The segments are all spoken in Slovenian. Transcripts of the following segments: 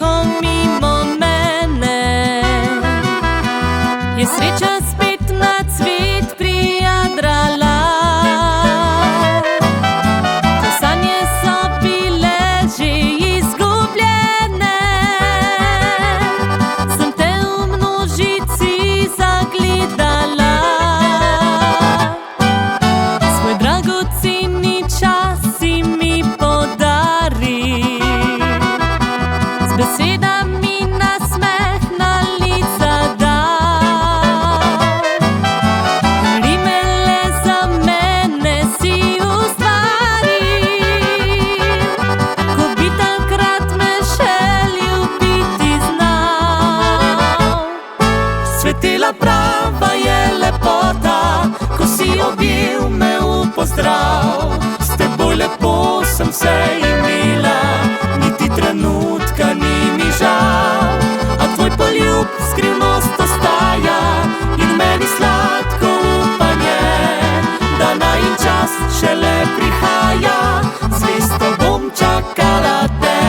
tiho mimo mene. Je sreča spet na cvet prijadrala. Ko sanje so bile že izgubljene, sem te v množici zagledala. Svoj dragoceni čas si mi podaril, z besedami nasmeh na lica dal. Rimele za mene si ustvaril, ko bi takrat me še ljubiti znal. Svetila prava je lepota, ko si objel me v pozdrav. S teboj lepo sem se imela, niti trenutka ni mi žal. A tvoj poljub skrivnost ostaja in meni sladko upanje, da najin čas šele prihaja, zvesto bom čakala te.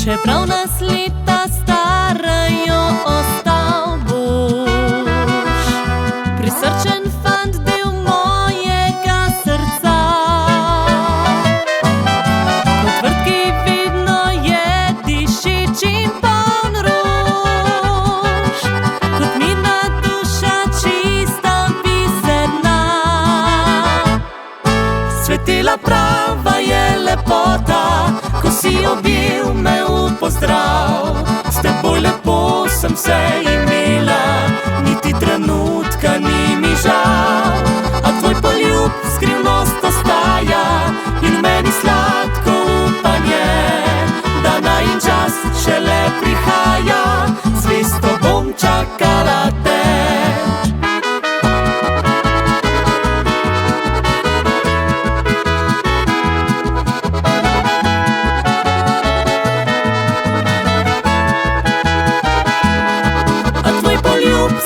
Čeprav nas leta starajo, ostal boš prisrčen fant, del mojega srca. Kot vrt, ki vedno je dišeč in poln rož, kot mirna duša, čista biserna. Svetila prava je lepota, ko si objel me v pozdrav. S teboj lepo sem se imela, niti trenutka ni mi žal. A tvoj poljub skrivnost ostaja in meni sladko upanje, da najin čas šele prihaja, zvesto bom čakala te.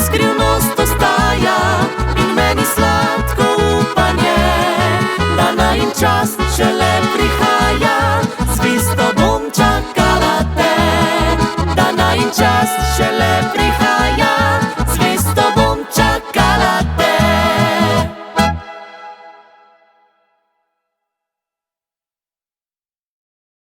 Skrivnost ostaja in meni sladko upanje, da najin čas šele prihaja, zvesto bom čakala te. Da najin čas šele prihaja.